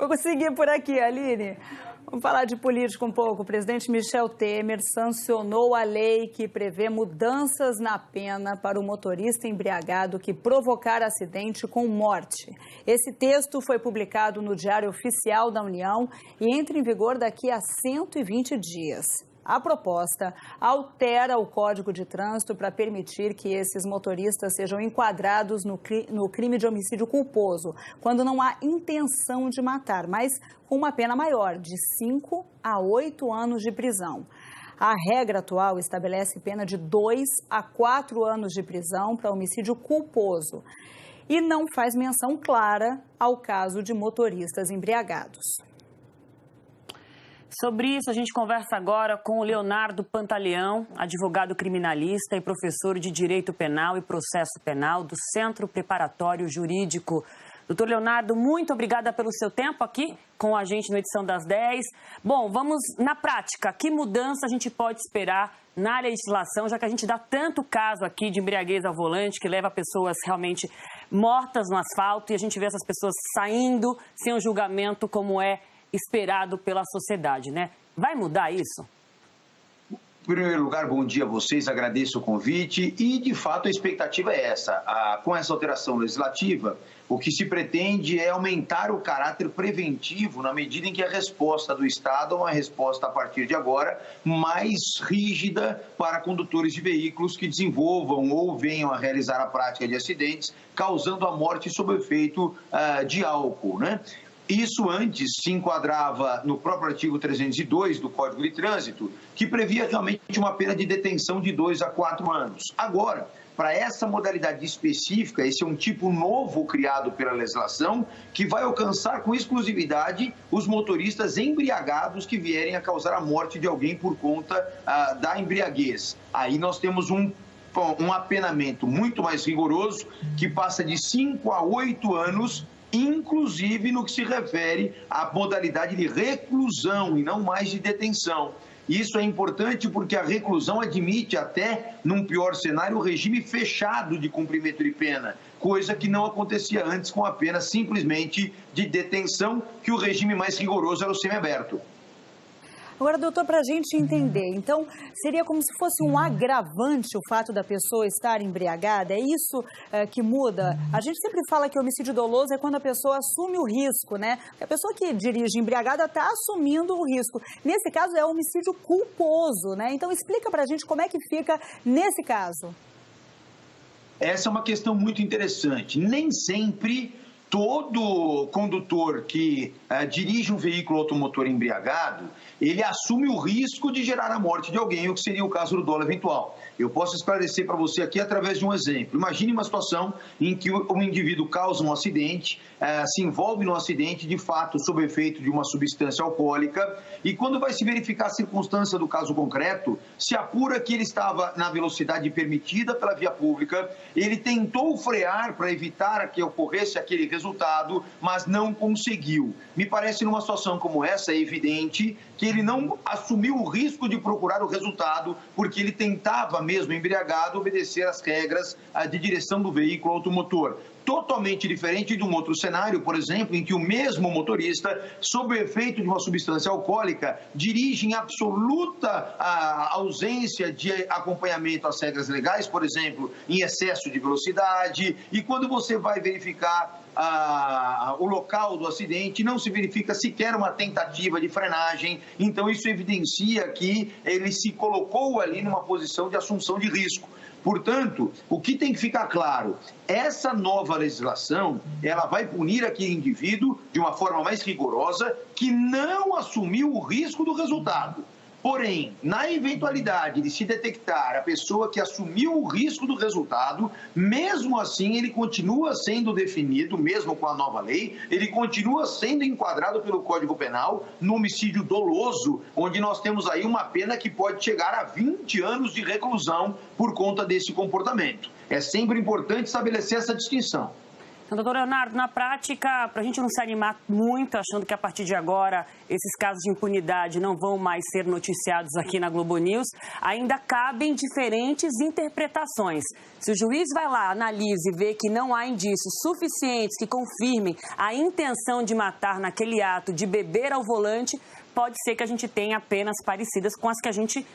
Vou seguir por aqui, Aline. Vamos falar de política um pouco. O presidente Michel Temer sancionou a lei que prevê mudanças na pena para o motorista embriagado que provocar acidente com morte. Esse texto foi publicado no Diário Oficial da União e entra em vigor daqui a 120 dias. A proposta altera o Código de Trânsito para permitir que esses motoristas sejam enquadrados no crime de homicídio culposo, quando não há intenção de matar, mas com uma pena maior, de 5 a 8 anos de prisão. A regra atual estabelece pena de 2 a 4 anos de prisão para homicídio culposo e não faz menção clara ao caso de motoristas embriagados. Sobre isso, a gente conversa agora com o Leonardo Pantaleão, advogado criminalista e professor de Direito Penal e Processo Penal do Centro Preparatório Jurídico. Doutor Leonardo, muito obrigada pelo seu tempo aqui com a gente na edição das 10. Bom, vamos na prática. Que mudança a gente pode esperar na legislação, já que a gente dá tanto caso aqui de embriaguez ao volante, que leva pessoas realmente mortas no asfalto e a gente vê essas pessoas saindo sem um julgamento como é esperado pela sociedade, né? Vai mudar isso? Em primeiro lugar, bom dia a vocês, agradeço o convite e, de fato, a expectativa é essa. Com essa alteração legislativa, o que se pretende é aumentar o caráter preventivo na medida em que a resposta do Estado é uma resposta, a partir de agora, mais rígida para condutores de veículos que desenvolvam ou venham a realizar a prática de acidentes, causando a morte sob efeito de álcool, né? Isso antes se enquadrava no próprio artigo 302 do Código de Trânsito, que previa realmente uma pena de detenção de 2 a 4 anos. Agora, para essa modalidade específica, esse é um tipo novo criado pela legislação, que vai alcançar com exclusividade os motoristas embriagados que vierem a causar a morte de alguém por conta da embriaguez. Aí nós temos um apenamento muito mais rigoroso, que passa de 5 a 8 anos, inclusive no que se refere à modalidade de reclusão e não mais de detenção. Isso é importante porque a reclusão admite até, num pior cenário, o regime fechado de cumprimento de pena, coisa que não acontecia antes com a pena simplesmente de detenção, que o regime mais rigoroso era o semiaberto. Agora, doutor, para a gente entender, então, seria como se fosse um agravante o fato da pessoa estar embriagada? É isso que muda? A gente sempre fala que homicídio doloso é quando a pessoa assume o risco, né? A pessoa que dirige embriagada está assumindo o risco. Nesse caso, é homicídio culposo, né? Então, explica para a gente como é que fica nesse caso. Essa é uma questão muito interessante. Nem sempre todo condutor que dirige um veículo automotor embriagado, ele assume o risco de gerar a morte de alguém, o que seria o caso do dolo eventual. Eu posso esclarecer para você aqui através de um exemplo. Imagine uma situação em que um indivíduo causa um acidente, se envolve num acidente, de fato, sob efeito de uma substância alcoólica, e quando vai se verificar a circunstância do caso concreto, se apura que ele estava na velocidade permitida pela via pública, ele tentou frear para evitar que ocorresse aquele resultado, mas não conseguiu. Me parece, numa situação como essa, é evidente que ele não assumiu o risco de procurar o resultado, porque ele tentava, mesmo embriagado, obedecer às regras de direção do veículo automotor. Totalmente diferente de um outro cenário, por exemplo, em que o mesmo motorista, sob o efeito de uma substância alcoólica, dirige em absoluta ausência de acompanhamento às regras legais, por exemplo, em excesso de velocidade, e quando você vai verificar o local do acidente, não se verifica sequer uma tentativa de frenagem. Então isso evidencia que ele se colocou ali numa posição de assunção de risco. Portanto, o que tem que ficar claro, essa nova legislação, ela vai punir aquele indivíduo de uma forma mais rigorosa que não assumiu o risco do resultado. Porém, na eventualidade de se detectar a pessoa que assumiu o risco do resultado, mesmo assim ele continua sendo definido, mesmo com a nova lei, ele continua sendo enquadrado pelo Código Penal no homicídio doloso, onde nós temos aí uma pena que pode chegar a 20 anos de reclusão por conta desse comportamento. É sempre importante estabelecer essa distinção. Então, doutor Leonardo, na prática, para a gente não se animar muito, achando que a partir de agora esses casos de impunidade não vão mais ser noticiados aqui na Globo News, ainda cabem diferentes interpretações. Se o juiz vai lá, analisa e vê que não há indícios suficientes que confirmem a intenção de matar naquele ato de beber ao volante, pode ser que a gente tenha penas parecidas com as que a gente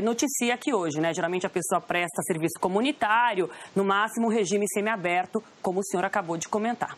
noticia aqui hoje, né? Geralmente a pessoa presta serviço comunitário, no máximo regime semiaberto, como o senhor acabou de comentar.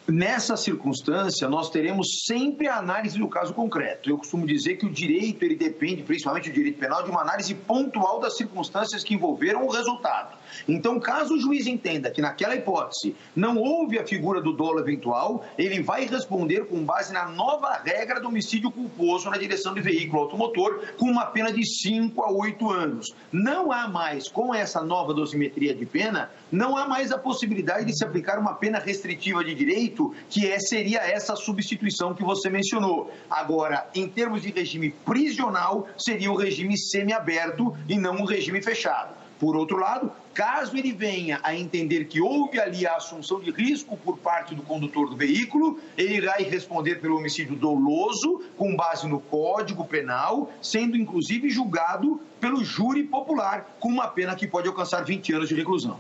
Nessa circunstância, nós teremos sempre a análise do caso concreto. Eu costumo dizer que o direito, ele depende, principalmente o direito penal, de uma análise pontual das circunstâncias que envolveram o resultado. Então, caso o juiz entenda que naquela hipótese não houve a figura do dolo eventual, ele vai responder com base na nova regra do homicídio culposo na direção de veículo automotor, com uma pena de 5 a 8 anos. Não há mais, com essa nova dosimetria de pena, não há mais a possibilidade de se aplicar uma pena restritiva de direito, que seria essa substituição que você mencionou. Agora, em termos de regime prisional, seria o regime semiaberto e não um regime fechado. Por outro lado, caso ele venha a entender que houve ali a assunção de risco por parte do condutor do veículo, ele vai responder pelo homicídio doloso, com base no Código Penal, sendo inclusive julgado pelo júri popular, com uma pena que pode alcançar 20 anos de reclusão.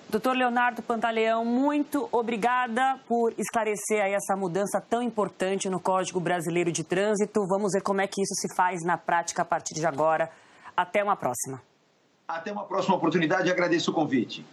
Doutor Leonardo Pantaleão, muito obrigada por esclarecer aí essa mudança tão importante no Código Brasileiro de Trânsito. Vamos ver como é que isso se faz na prática a partir de agora. Até uma próxima. Até uma próxima oportunidade e agradeço o convite.